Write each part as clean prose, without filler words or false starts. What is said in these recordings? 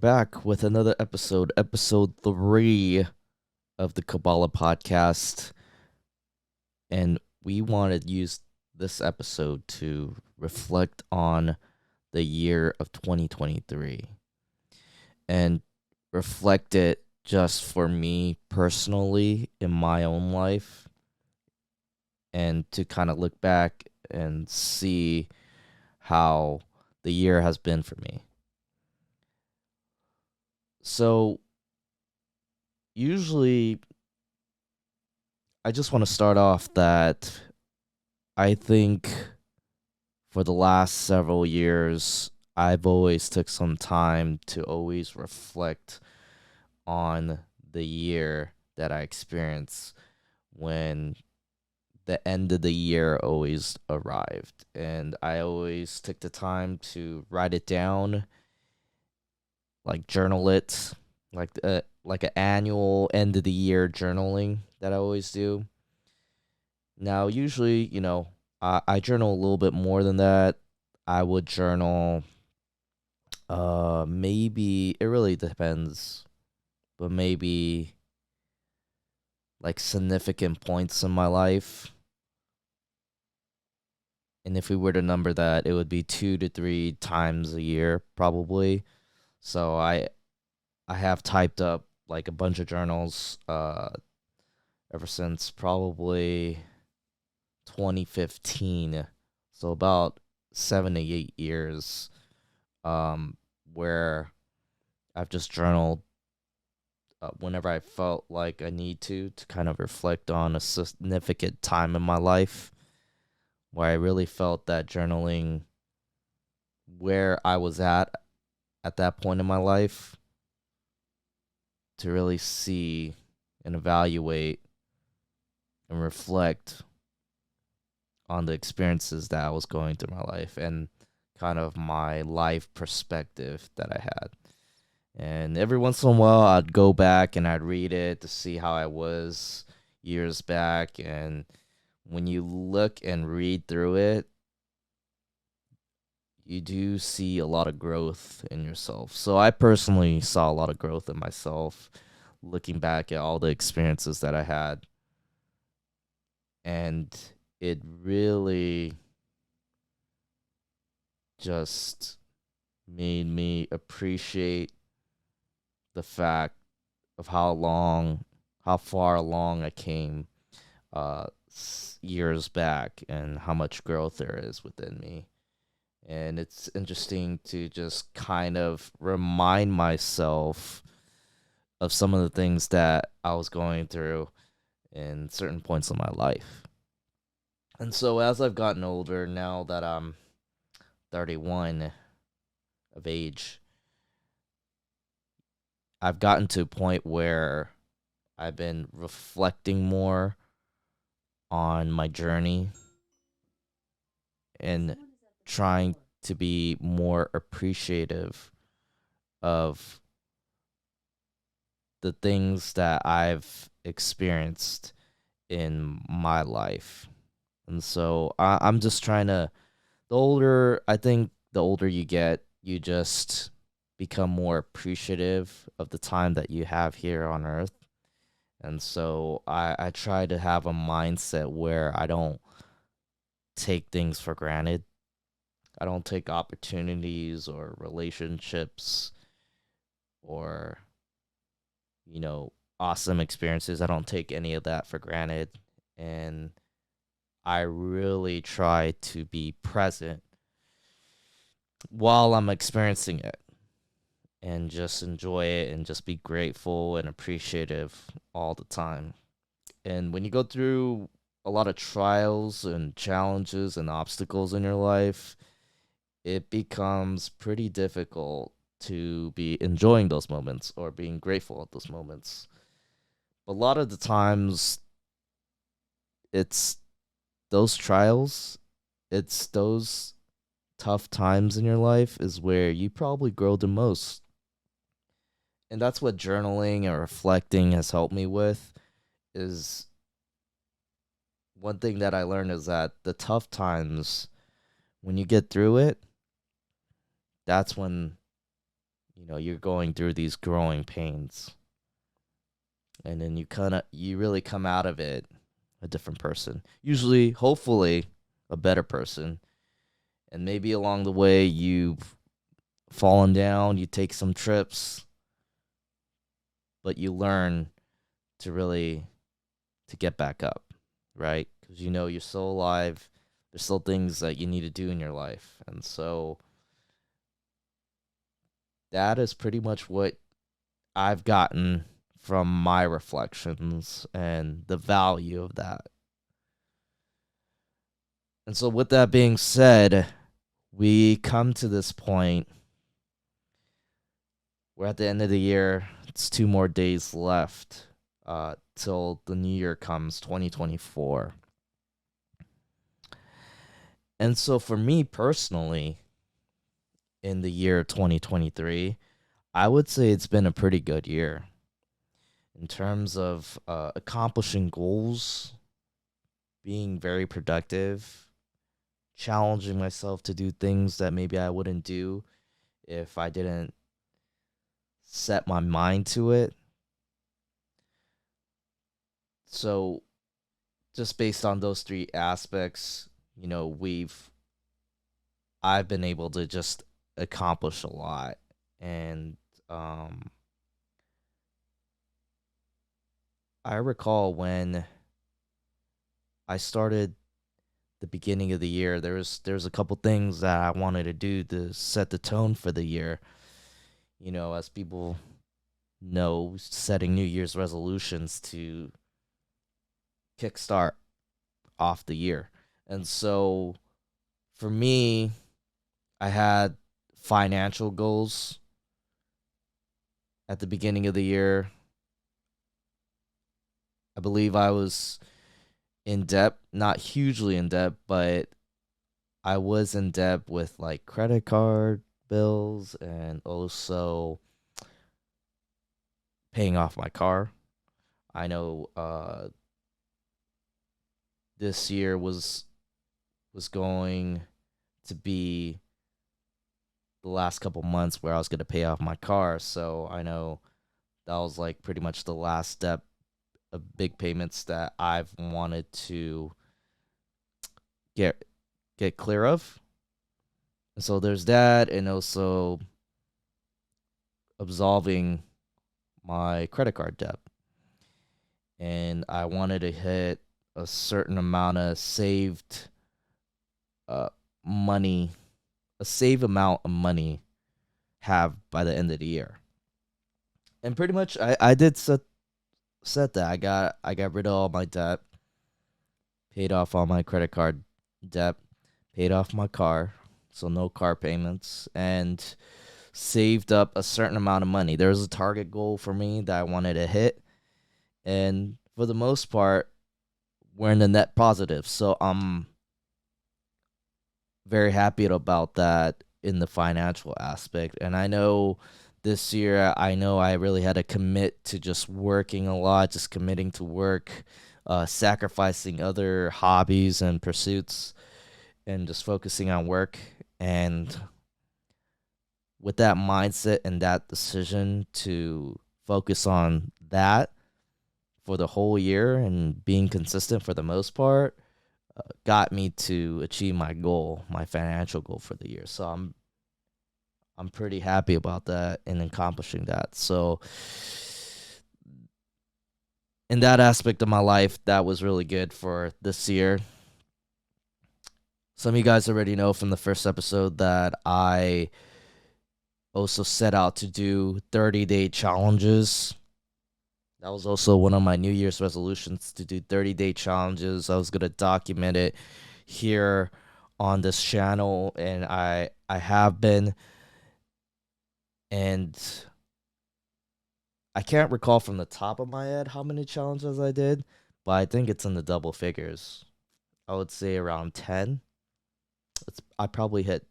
back with another episode 3 of the Koballa podcast. And we want to use this episode to reflect on the year of 2023 and reflect it just for me personally in my own life, and to kind of look back and see how the year has been for me. So, usually, I just want to start off that I think for the last several years, I've always took some time to always reflect on the year that I experienced when the end of the year always arrived. And I always took the time to write it down, like journal it, like an annual end of the year journaling that I always do. Now, usually, I journal a little bit more than that. I would journal, maybe it really depends, but maybe like significant points in my life. And if we were to number that, it would be 2 to 3 times a year, probably. So I have typed up like a bunch of journals, ever since probably 2015. So about 7 to 8 years, um, where I've just journaled, whenever I felt like I need to kind of reflect on a significant time in my life where I really felt that journaling where I was at that point in my life, to really see and evaluate and reflect on the experiences that I was going through my life and kind of my life perspective that I had. And every once in a while, I'd go back and I'd read it to see how I was years back. And when you look and read through it, you do see a lot of growth in yourself. So I personally saw a lot of growth in myself looking back at all the experiences that I had. And it really just made me appreciate the fact of how far along I came, years back, and how much growth there is within me. And it's interesting to just kind of remind myself of some of the things that I was going through in certain points of my life. And so as I've gotten older, now that I'm 31 of age, I've gotten to a point where I've been reflecting more on my journey and trying to be more appreciative of the things that I've experienced in my life. And so I'm just trying to, I think the older you get, you just become more appreciative of the time that you have here on earth. And so I try to have a mindset where I don't take things for granted. I don't take opportunities or relationships or, awesome experiences. I don't take any of that for granted. And I really try to be present while I'm experiencing it and just enjoy it and just be grateful and appreciative all the time. And when you go through a lot of trials and challenges and obstacles in your life, it becomes pretty difficult to be enjoying those moments or being grateful at those moments. A lot of the times, it's those trials, it's those tough times in your life is where you probably grow the most. And that's what journaling and reflecting has helped me with. Is one thing that I learned is that the tough times, when you get through it, that's when you're going through these growing pains, and then you really come out of it a different person. Usually, hopefully, a better person. And maybe along the way you've fallen down, you take some trips, but you learn to really to get back up, right? Because you're still alive. There's still things that you need to do in your life. And so that is pretty much what I've gotten from my reflections and the value of that. And so, with that being said, we come to this point. We're at the end of the year. It's 2 more days left till the new year comes, 2024. And so, for me personally, in the year 2023, I would say it's been a pretty good year in terms of accomplishing goals, being very productive, challenging myself to do things that maybe I wouldn't do if I didn't set my mind to it. So, just based on those three aspects, I've been able to just accomplish a lot. And I recall when I started the beginning of the year, there's a couple things that I wanted to do to set the tone for the year. As people know, setting New Year's resolutions to kickstart off the year. And so for me, I had financial goals at the beginning of the year. I believe I was in debt, not hugely in debt, but I was in debt with like credit card bills and also paying off my car. I know this year was going to be the last couple months where I was going to pay off my car, so I know that was like pretty much the last step of big payments that I've wanted to get clear of. And so there's that, and also absolving my credit card debt. And I wanted to hit a certain amount of saved uh, money, a save amount of money have by the end of the year. And pretty much I did set that. I got rid of all my debt, paid off all my credit card debt, paid off my car, so no car payments, and saved up a certain amount of money. There was a target goal for me that I wanted to hit, and for the most part, we're in the net positive. So I'm very happy about that in the financial aspect. And I know this year, I know I really had to commit to just working a lot, just committing to work, sacrificing other hobbies and pursuits, and just focusing on work. And with that mindset and that decision to focus on that for the whole year and being consistent for the most part, got me to achieve my goal, my financial goal for the year. So I'm pretty happy about that and accomplishing that. So in that aspect of my life, that was really good for this year. Some of you guys already know from the first episode that I also set out to do 30-day challenges. That was also one of my New Year's resolutions, to do 30-day challenges. I was going to document it here on this channel, and I have been. And I can't recall from the top of my head how many challenges I did, but I think it's in the double figures. I would say around 10. I probably hit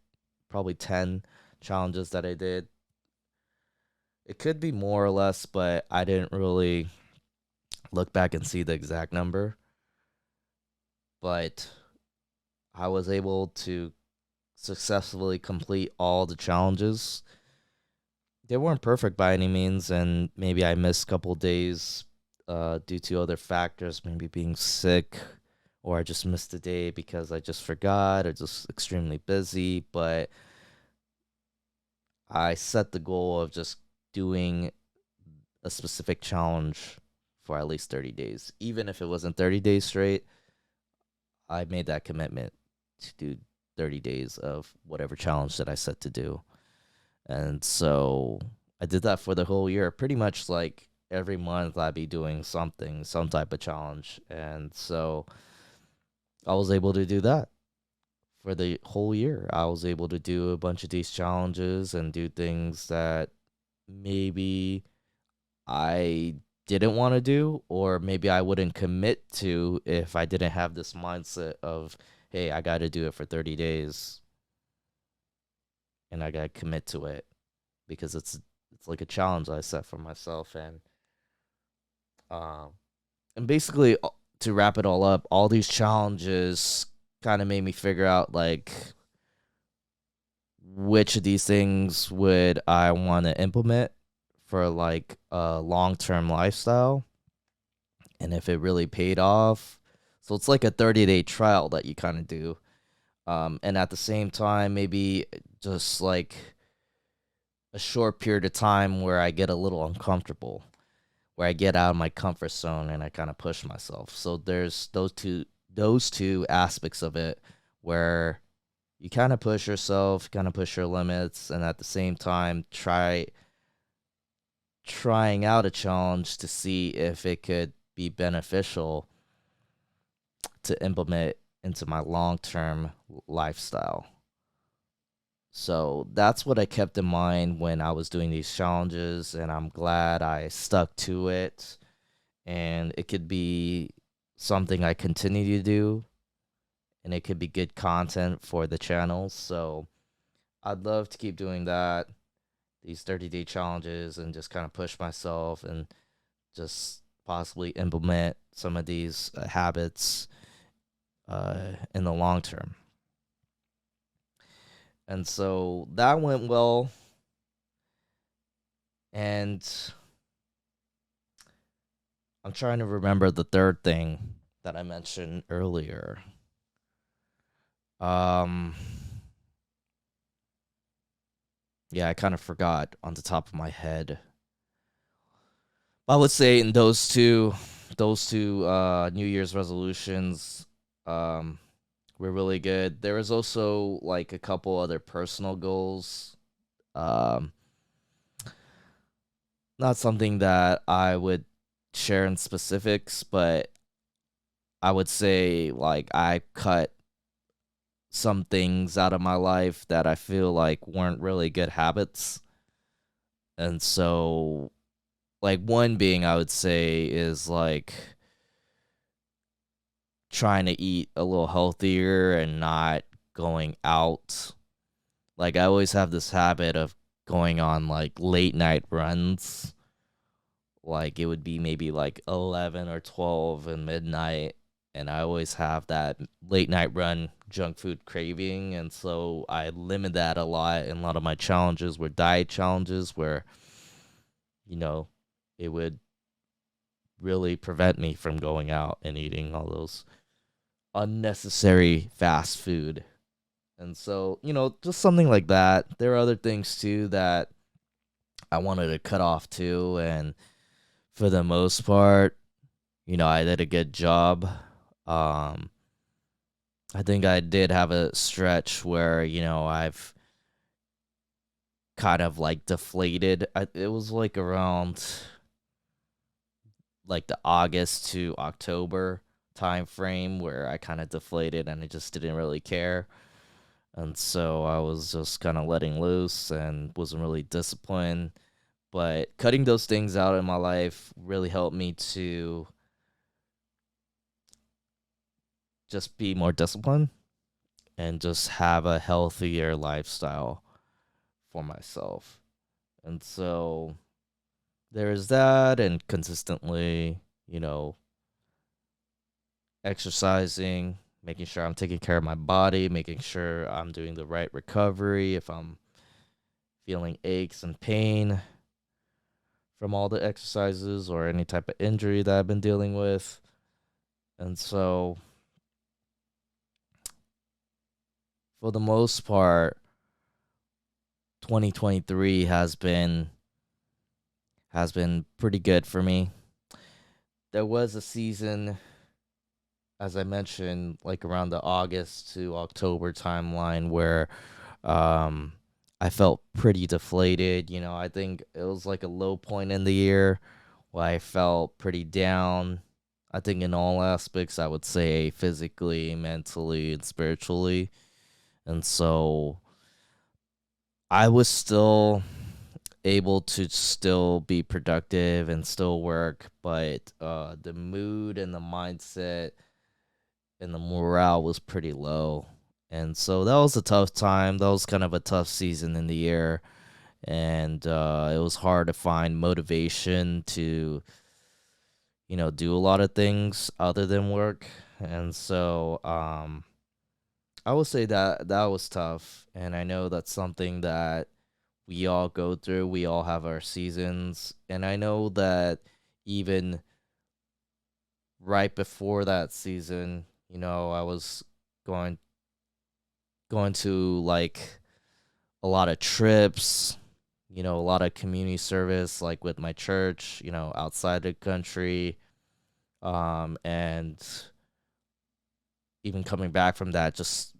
10 challenges that I did. It could be more or less, but I didn't really look back and see the exact number. But I was able to successfully complete all the challenges. they weren't perfect by any means, and maybe I missed a couple days due to other factors, maybe being sick, or I just missed a day because I just forgot or just extremely busy. But I set the goal of just doing a specific challenge for at least 30 days. Even if it wasn't 30 days straight, I made that commitment to do 30 days of whatever challenge that I set to do. And so I did that for the whole year. Pretty much like every month I'd be doing something, some type of challenge. And so I was able to do that for the whole year. I was able to do a bunch of these challenges and do things that maybe I didn't want to do, or maybe I wouldn't commit to if I didn't have this mindset of, hey, I got to do it for 30 days and I got to commit to it because it's like a challenge I set for myself. Um and basically, to wrap it all up, all these challenges kind of made me figure out like which of these things would I want to implement for like a long-term lifestyle and if it really paid off. So it's like a 30-day trial that you kind of do. And at the same time, maybe just like a short period of time where I get a little uncomfortable, where I get out of my comfort zone and I kind of push myself. So there's those two aspects of it where you kind of push yourself, kind of push your limits, and at the same time trying out a challenge to see if it could be beneficial to implement into my long-term lifestyle. So that's what I kept in mind when I was doing these challenges, and I'm glad I stuck to it. And it could be something I continue to do, and it could be good content for the channel. So I'd love to keep doing that, these 30-day challenges, and just kind of push myself and just possibly implement some of these habits in the long term. And so that went well. And I'm trying to remember the third thing that I mentioned earlier. Um, yeah, I kind of forgot on the top of my head. I would say in those two New Year's resolutions um were really good. There was also like a couple other personal goals. Um Not something that I would share in specifics, but I would say like I cut some things out of my life that I feel like weren't really good habits. And so like one being I would say is like trying to eat a little healthier and not going out. Like I always have this habit of going on like late night runs. Like it would be maybe like 11 or 12 and midnight, and I always have that late night run junk food craving, and so I limit that a lot, and a lot of my challenges were diet challenges where you know it would really prevent me from going out and eating all those unnecessary fast food. And so, just something like that. There are other things too that I wanted to cut off too. And for the most part, I did a good job. Um, I think I did have a stretch where, I've kind of like deflated. It was like around like the August to October time frame where I kind of deflated and I just didn't really care. And so I was just kind of letting loose and wasn't really disciplined. But cutting those things out in my life really helped me to just be more disciplined and just have a healthier lifestyle for myself. And so there's that, and consistently, exercising, making sure I'm taking care of my body, making sure I'm doing the right recovery if I'm feeling aches and pain from all the exercises or any type of injury that I've been dealing with. And so, for the most part, 2023 has been pretty good for me. There was a season, as I mentioned, like around the August to October timeline where um I felt pretty deflated. I think it was like a low point in the year where I felt pretty down. I think in all aspects, I would say physically, mentally, and spiritually. And so I was still able to still be productive and still work, but the mood and the mindset and the morale was pretty low. And so that was a tough time. That was kind of a tough season in the year. And it was hard to find motivation to, do a lot of things other than work. And so I would say that that was tough. And I know that's something that we all go through. We all have our seasons. And I know that even right before that season, I was going going to like a lot of trips, a lot of community service like with my church, outside the country. And even coming back from that, just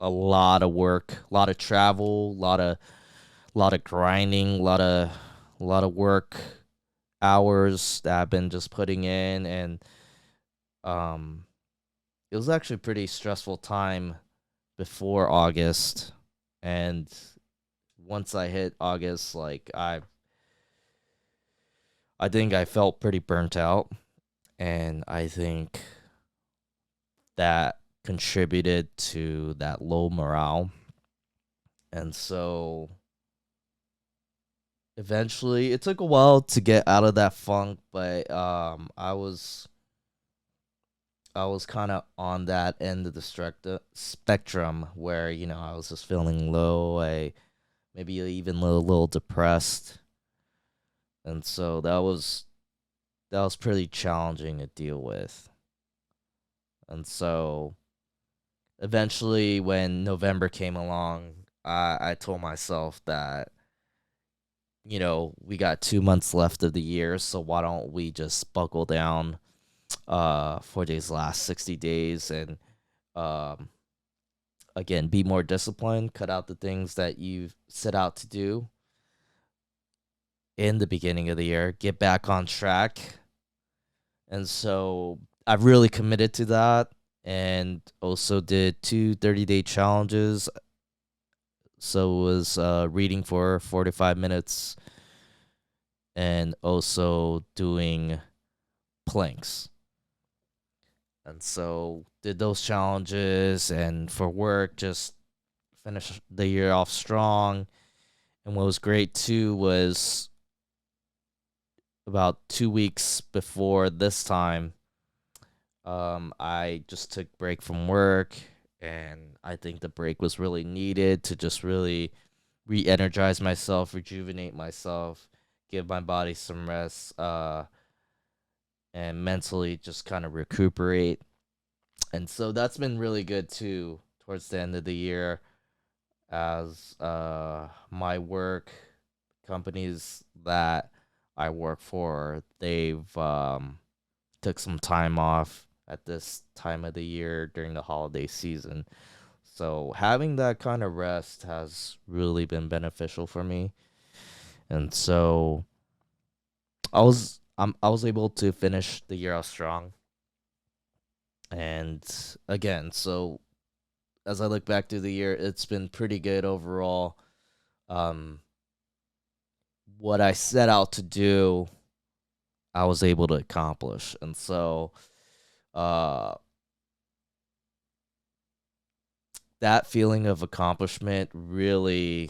a lot of work, a lot of travel, a lot of grinding, a lot of work hours that I've been just putting in. And um it was actually a pretty stressful time before August. And once I hit August, like I think I felt pretty burnt out, and I think that contributed to that low morale. And so eventually it took a while to get out of that funk, but I was kind of on that end of the spectrum where I was just feeling low. I maybe even a little depressed, and so that was pretty challenging to deal with. And so eventually, when November came along, I told myself that we got 2 months left of the year, so why don't we just buckle down for these last 60 days and um again be more disciplined, cut out the things that you set out to do in the beginning of the year, get back on track. And so I've really committed to that, and also did 2 30-day challenges. So it was reading for 45 minutes and also doing planks. And so did those challenges, and for work just finished the year off strong. And what was great too was about 2 weeks before this time, I just took break from work, and I think the break was really needed to just really re-energize myself, rejuvenate myself, give my body some rest, and mentally just kind of recuperate. And so that's been really good too towards the end of the year, as my work companies that I work for, they've took some time off at this time of the year during the holiday season. So having that kind of rest has really been beneficial for me. And so I was able to finish the year off strong. And again, so as I look back through the year, it's been pretty good overall. Um, what I set out to do, I was able to accomplish. And so uh, that feeling of accomplishment really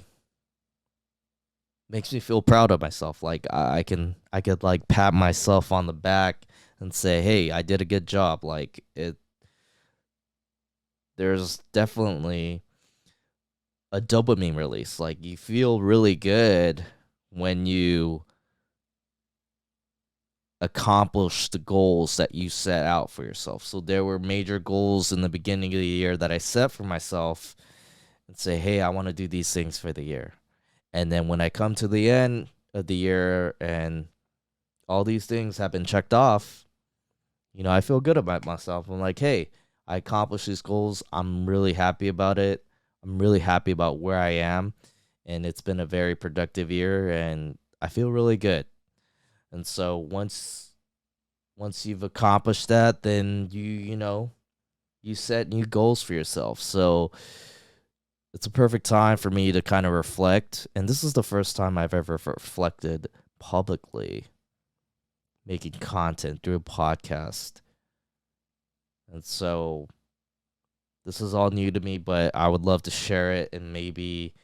makes me feel proud of myself. Like I could like pat myself on the back and say, "Hey, I did a good job." Like it there's definitely a dopamine release. Like you feel really good when you accomplish the goals that you set out for yourself. So there were major goals in the beginning of the year that I set for myself and say, hey, I want to do these things for the year. And then when I come to the end of the year and all these things have been checked off, I feel good about myself. I'm like, hey, I accomplished these goals. I'm really happy about it. I'm really happy about where I am. And it's been a very productive year and I feel really good. And so once you've accomplished that, then you set new goals for yourself. So it's a perfect time for me to kind of reflect. And this is the first time I've ever reflected publicly, making content through a podcast. And so this is all new to me, but I would love to share it, and maybe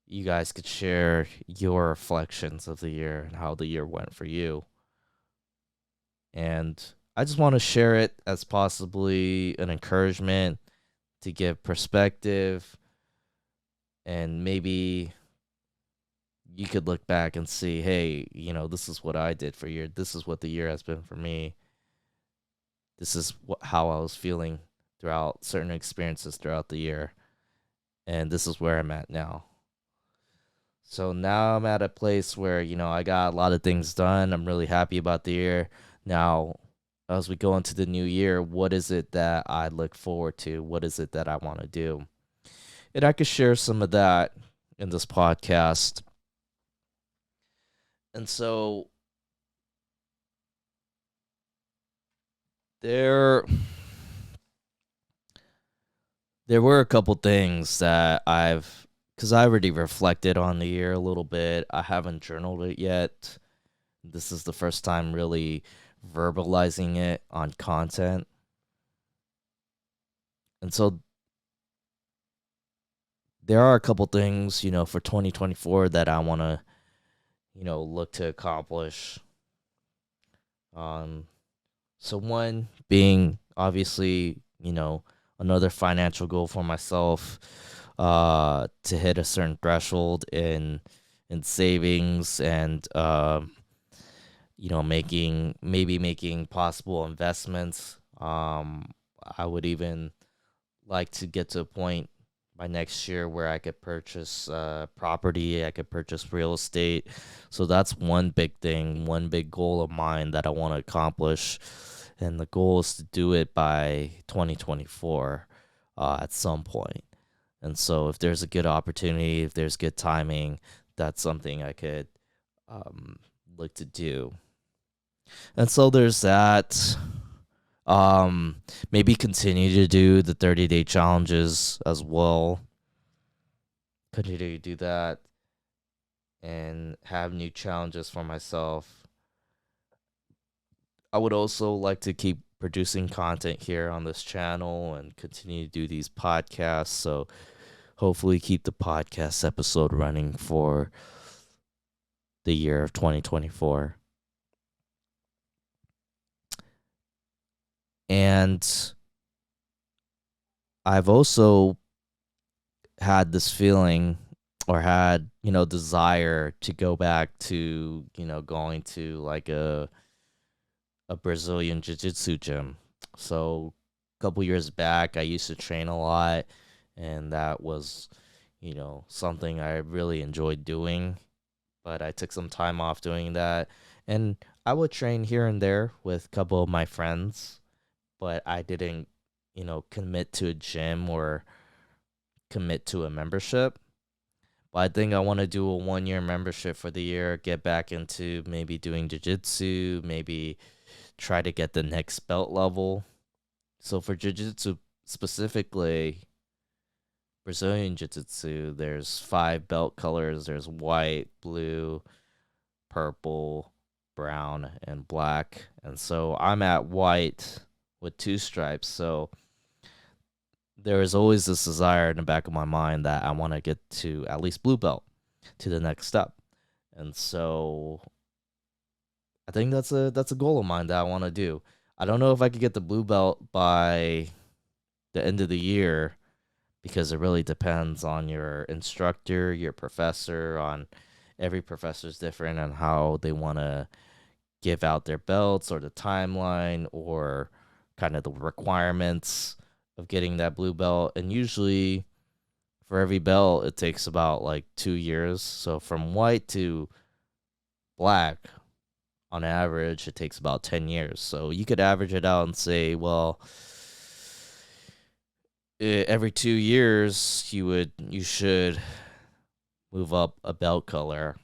you guys could share your reflections of the year and how the year went for you. And I just want to share it as possibly an encouragement to give perspective, and maybe you could look back and see, hey, this is what I did for year. This is what the year has been for me. This is how I was feeling throughout certain experiences throughout the year. And this is where I'm at now. So now I'm at a place where, I got a lot of things done. I'm really happy about the year. Now, as we go into the new year, what is it that I look forward to? What is it that I want to do? And I could share some of that in this podcast. And so there were a couple things that because I already reflected on the year a little bit. I haven't journaled it yet. This is the first time really verbalizing it on content. And so there are a couple things, for 2024 that I want to, look to accomplish. So one being obviously, another financial goal for myself, to hit a certain threshold in savings and making possible investments. I would even like to get to a point by next year where I could purchase property, I could purchase real estate. So that's one big thing, one big goal of mine that I want to accomplish. And the goal is to do it by 2024 at some point. And so if there's a good opportunity, if there's good timing, that's something I could look to do. And so there's that. Maybe continue to do the 30-day challenges as well. Continue to do that and have new challenges for myself. I would also like to keep producing content here on this channel and continue to do these podcasts. So hopefully keep the podcast episode running for the year of 2024. And I've also had this feeling or had, desire to go back to, going to like a Brazilian jiu-jitsu gym. So a couple years back, I used to train a lot, and that was, something I really enjoyed doing. But I took some time off doing that, and I would train here and there with a couple of my friends, but I didn't, commit to a gym or commit to a membership. But I think I want to do a 1-year membership for the year, get back into maybe doing jiu-jitsu, maybe try to get the next belt level. So for jiu-jitsu specifically, Brazilian jiu-jitsu, there's 5 belt colors. There's white, blue, purple, brown, and black. And so I'm at white with 2 stripes. So there is always this desire in the back of my mind that I want to get to at least blue belt, to the next step. And so I think that's a goal of mine that I want to do. I don't know if I could get the blue belt by the end of the year, because it really depends on your instructor, your professor, on every professor's different on how they want to give out their belts or the timeline or kind of the requirements of getting that blue belt. And usually for every belt, it takes about like 2 years. So from white to black, on average, it takes about 10 years. So you could average it out and say, well, every 2 years you should move up a belt color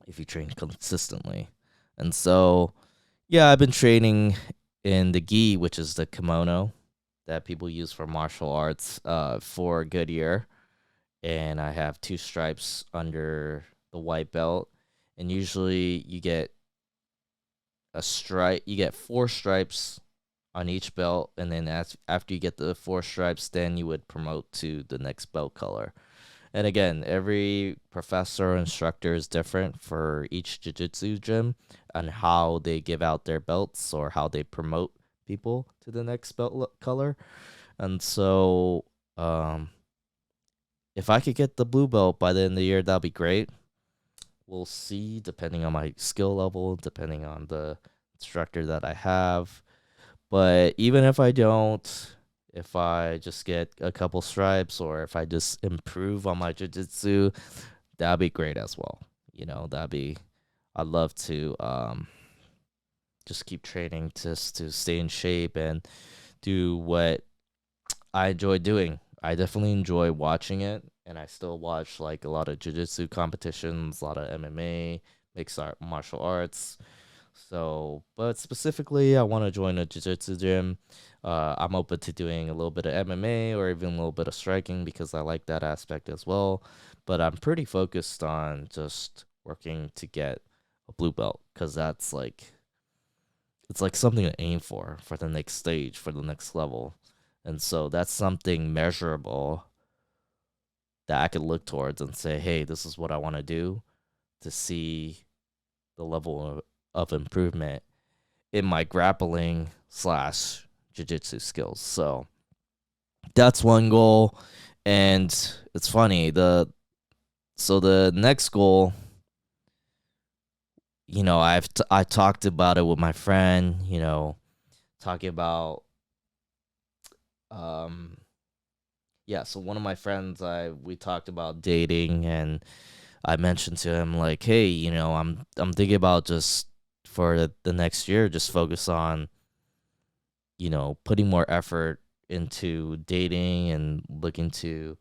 if you train consistently. And so, yeah, I've been training in the gi, which is the kimono that people use for martial arts, for a good year. And I have 2 stripes under the white belt. And usually you get 4 stripes on each belt. And then after you get the 4 stripes, then you would promote to the next belt color. And again, every professor or instructor is different for each jiu-jitsu gym and how they give out their belts or how they promote people to the next belt color. And so, if I could get the blue belt by the end of the year, that'd be great. We'll see, depending on my skill level, depending on the instructor that I have. But even if I don't, if I just get a couple stripes or if I just improve on my jiu-jitsu, that'd be great as well. I'd love to just keep training just to stay in shape and do what I enjoy doing. I definitely enjoy watching it, and I still watch like a lot of jiu-jitsu competitions, a lot of MMA, mixed martial arts. So, but specifically, I want to join a jiu-jitsu gym. I'm open to doing a little bit of MMA or even a little bit of striking because I like that aspect as well. But I'm pretty focused on just working to get a blue belt because it's like something to aim for the next stage, for the next level. And so that's something measurable that I could look towards and say, hey, this is what I want to do to see the level of improvement in my grappling slash jiu-jitsu skills. So that's one goal. And it's funny, the next goal, I talked about it with my friend, talking about um yeah, so one of my friends, we talked about dating, and I mentioned to him like, hey, I'm thinking about just for the next year, just focus on, putting more effort into dating and looking to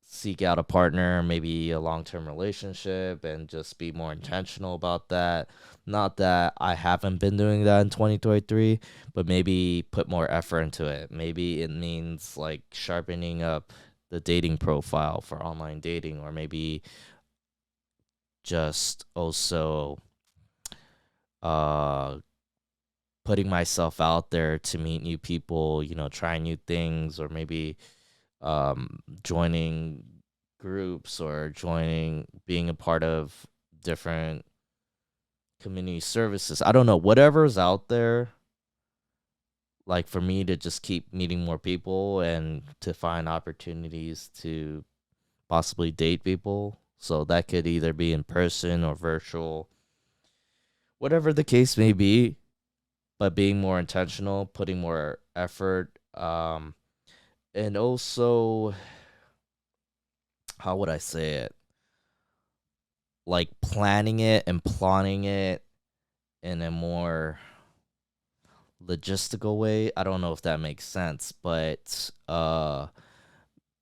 seek out a partner, maybe a long-term relationship, and just be more intentional about that. Not that I haven't been doing that in 2023, but maybe put more effort into it. Maybe it means like sharpening up the dating profile for online dating, or maybe just also uh putting myself out there to meet new people, try new things, or maybe joining groups or being a part of different community services. I don't know, whatever's out there, like for me to just keep meeting more people and to find opportunities to possibly date people. So that could either be in person or virtual, whatever the case may be, but being more intentional, putting more effort, and also, how would I say it? Like planning it and plotting it in a more logistical way. I don't know if that makes sense, but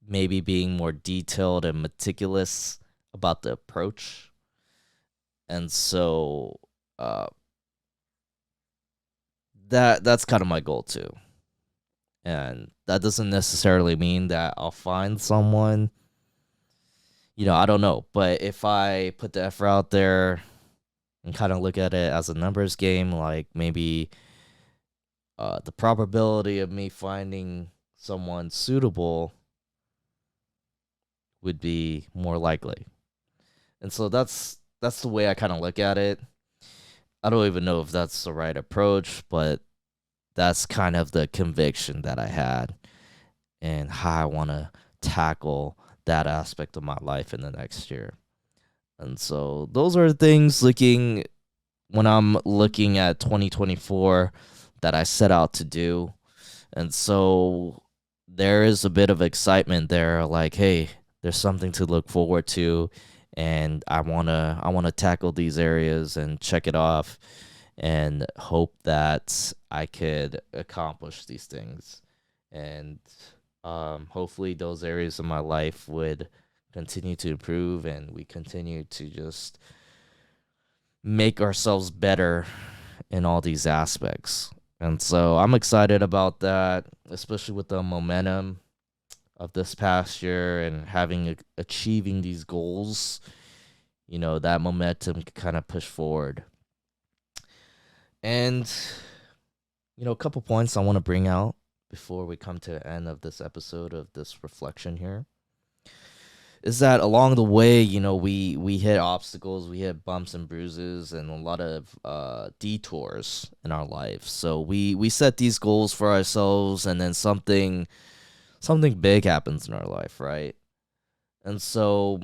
maybe being more detailed and meticulous about the approach. And so uh that's kind of my goal too. And that doesn't necessarily mean that I'll find someone, I don't know, but if I put the effort out there and kind of look at it as a numbers game, like maybe the probability of me finding someone suitable would be more likely. And so that's the way I kind of look at it. I don't even know if that's the right approach, but that's kind of the conviction that I had. and how I want to tackle that aspect of my life in the next year. And so those are things looking when I'm looking at 2024 that I set out to do. And so there is a bit of excitement there, like, hey, there's something to look forward to, and I wanna tackle these areas and check it off and hope that I could accomplish these things. And hopefully those areas of my life would continue to improve and we continue to just make ourselves better in all these aspects. And so I'm excited about that, especially with the momentum of this past year and having achieving these goals. You know, that momentum can kind of push forward. And a couple points I want to bring out before we come to the end of this episode of this reflection here is that along the way, we hit obstacles, we hit bumps and bruises, and a lot of detours in our life. So we set these goals for ourselves, and then something big happens in our life, right? And so,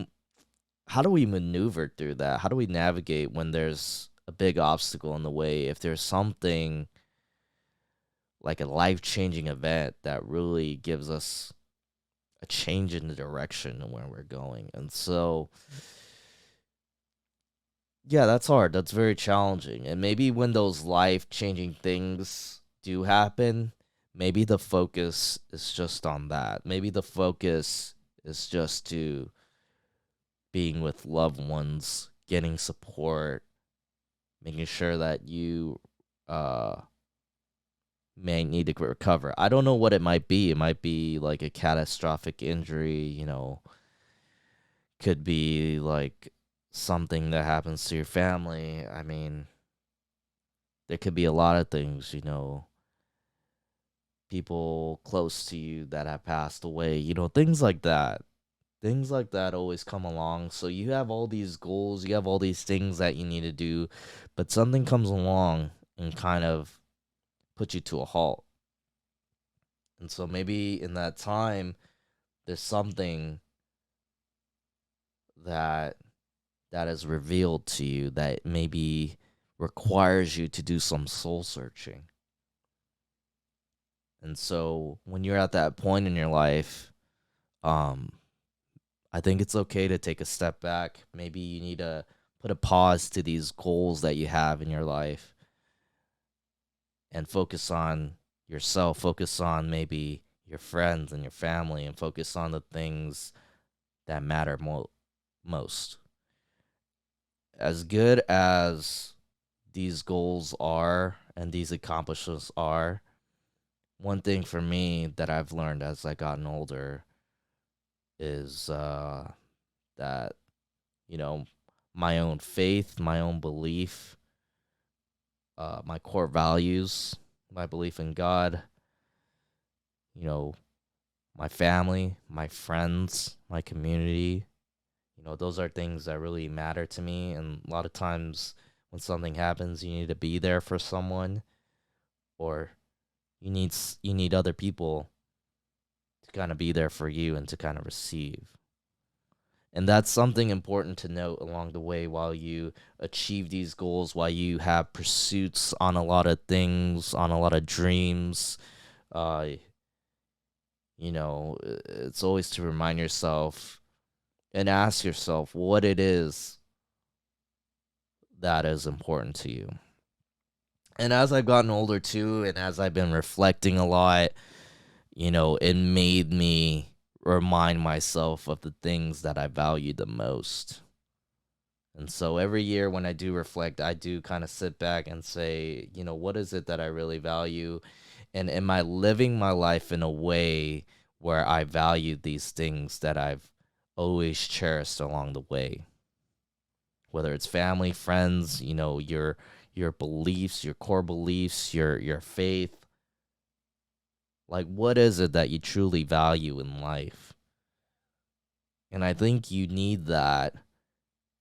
how do we maneuver through that? How do we navigate when there's a big obstacle in the way? If there's something like a life changing event that really gives us a change in the direction of where we're going. And so, yeah, that's hard. That's very challenging. And maybe when those life changing things do happen, maybe the focus is just on that. Maybe the focus is just to being with loved ones, getting support, making sure that you uh may need to recover. I don't know what it might be. It might be like a catastrophic injury, could be like something that happens to your family. I mean, there could be a lot of things, people close to you that have passed away, things like that. Things like that always come along. So you have all these goals, you have all these things that you need to do, but something comes along and kind of puts you to a halt. And so maybe in that time, there's something that is revealed to you that maybe requires you to do some soul searching. And so when you're at that point in your life, um, I think it's okay to take a step back. Maybe you need to put a pause to these goals that you have in your life and focus on yourself, focus on maybe your friends and your family, and focus on the things that matter most. As good as these goals are and these accomplishments are, one thing for me that I've learned as I gotten older is that, you know, my own faith, my own belief, my core values, my belief in God, you know, my family, my friends, my community, those are things that really matter to me. And a lot of times when something happens, you need to be there for someone, or you need other people to kind of be there for you and to kind of receive. And that's something important to note along the way while you achieve these goals, while you have pursuits on a lot of things, on a lot of dreams. Uh, it's always to remind yourself and ask yourself what it is that is important to you. And as I've gotten older too, and as I've been reflecting a lot, it made me remind myself of the things that I value the most. And so every year when I do reflect, I do kind of sit back and say, what is it that I really value? And am I living my life in a way where I value these things that I've always cherished along the way? Whether it's family, friends, your beliefs, your core beliefs, your faith. Like, what is it that you truly value in life? And I think you need that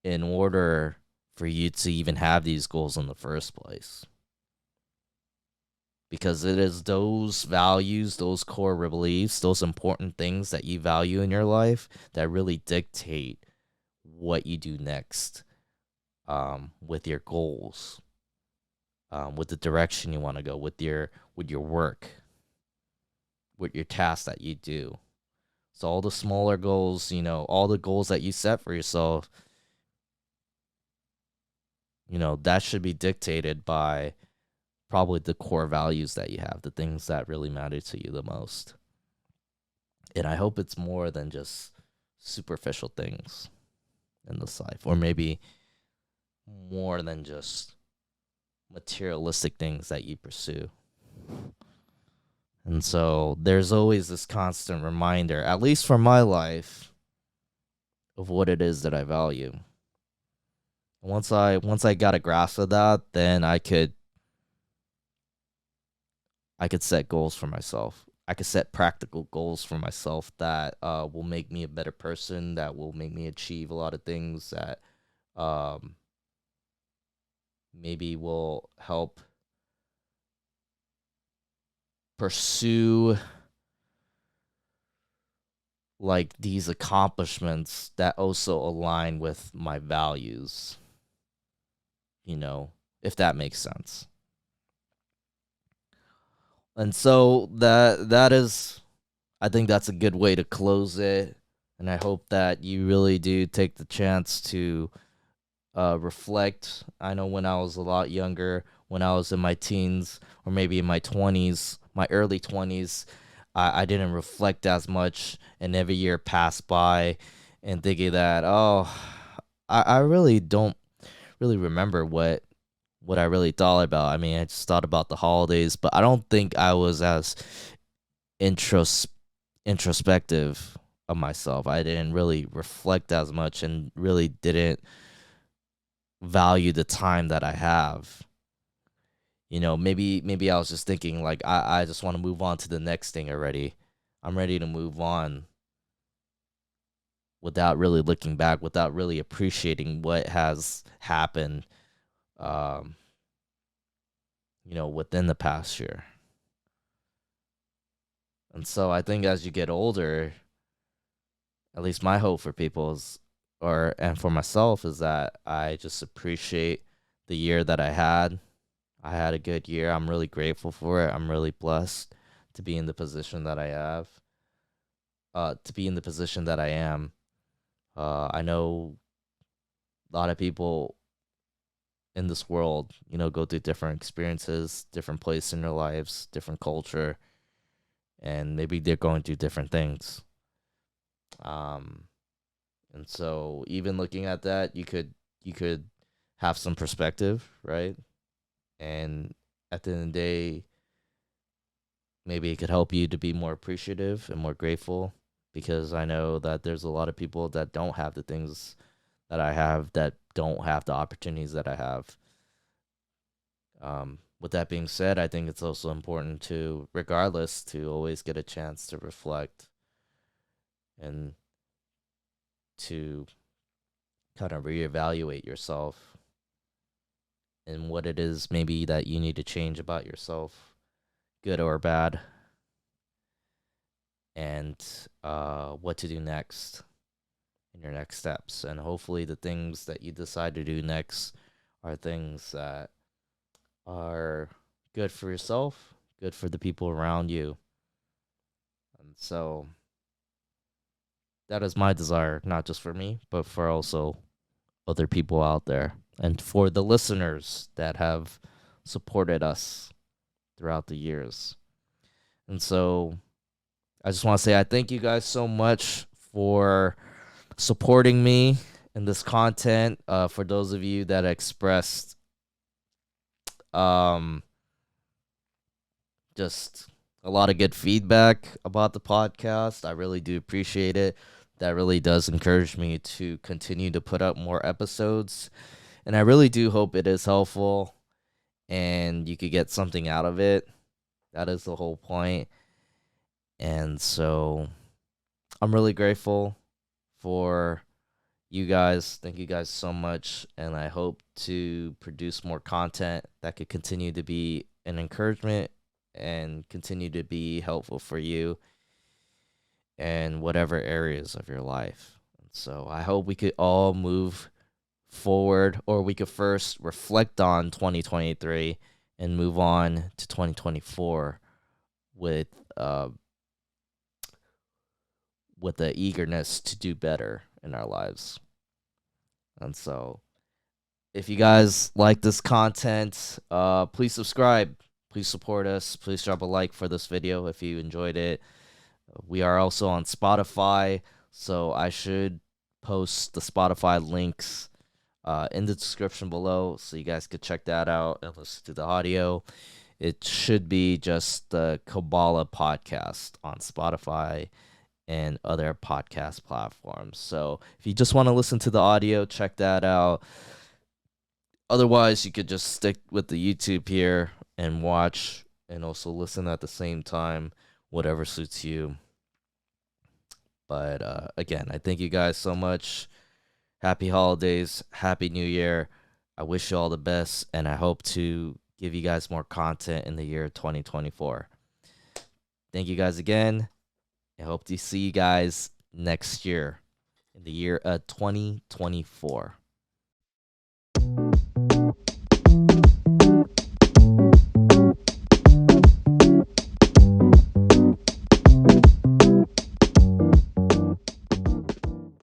in order for you to even have these goals in the first place. because it is those values, those core beliefs, those important things that you value in your life that really dictate what you do next, with your goals, with the direction you want to go, with your work, with your tasks that you do. So all the smaller goals, all the goals that you set for yourself, that should be dictated by probably the core values that you have, the things that really matter to you the most. And I hope it's more than just superficial things in this life, or maybe more than just materialistic things that you pursue. And so there's always this constant reminder, at least for my life, of what it is that I value. Once I got a grasp of that, then I could set goals for myself. I could set practical goals for myself that will make me a better person, that will make me achieve a lot of things, that um, maybe will help pursue like these accomplishments that also align with my values, if that makes sense. And so that is, I think that's a good way to close it. And I hope that you really do take the chance to reflect. I know when I was a lot younger, when I was in my teens or maybe in my 20s, my early 20s, I didn't reflect as much. And every year passed by and thinking that, oh, I really don't really remember what I really thought about. I mean, I just thought about the holidays, but I don't think I was as intros introspective of myself. I didn't really reflect as much and really didn't value the time that I have. Maybe I was just thinking like I just want to move on to the next thing already. I'm ready to move on without really looking back, without really appreciating what has happened um, within the past year. And so I think as you get older, at least my hope for people is, or and for myself, is that I just appreciate the year that I had. I had a good year. I'm really grateful for it. I'm really blessed to be in the position that I have. To be in the position that I am. I know a lot of people in this world, go through different experiences, different place in their lives, different culture, and maybe they're going through different things. Um, and so even looking at that, you could have some perspective, right? And at the end of the day, maybe it could help you to be more appreciative and more grateful, because I know that there's a lot of people that don't have the things that I have, that don't have the opportunities that I have. With that being said, I think it's also important to, regardless, to always get a chance to reflect and to kind of reevaluate yourself and what it is maybe that you need to change about yourself, good or bad, and what to do next in your next steps. And hopefully, the things that you decide to do next are things that are good for yourself, good for the people around you. And so that is my desire, not just for me, but for also other people out there, and for the listeners that have supported us throughout the years. And so I just want to say I thank you guys so much for supporting me in this content. For those of you that expressed um, just a lot of good feedback about the podcast, I really do appreciate it. That really does encourage me to continue to put up more episodes. And I really do hope it is helpful and you could get something out of it. That is the whole point. And so I'm really grateful for you guys. Thank you guys so much. And I hope to produce more content that could continue to be an encouragement and continue to be helpful for you in whatever areas of your life. So I hope we could all move forward, or we could first reflect on 2023 and move on to 2024 with uh with the eagerness to do better in our lives. And so if you guys like this content, please subscribe, please support us, please drop a like for this video if you enjoyed it. We are also on Spotify, so I should post the Spotify links in the description below, so you guys could check that out and listen to the audio. It should be just the Koballa podcast on Spotify and other podcast platforms. So if you just want to listen to the audio, check that out. Otherwise, you could just stick with the YouTube here and watch and also listen at the same time, whatever suits you. But again, I thank you guys so much. Happy holidays, happy new year. I wish you all the best, and I hope to give you guys more content in the year 2024. Thank you guys again. I hope to see you guys next year in the year 2024.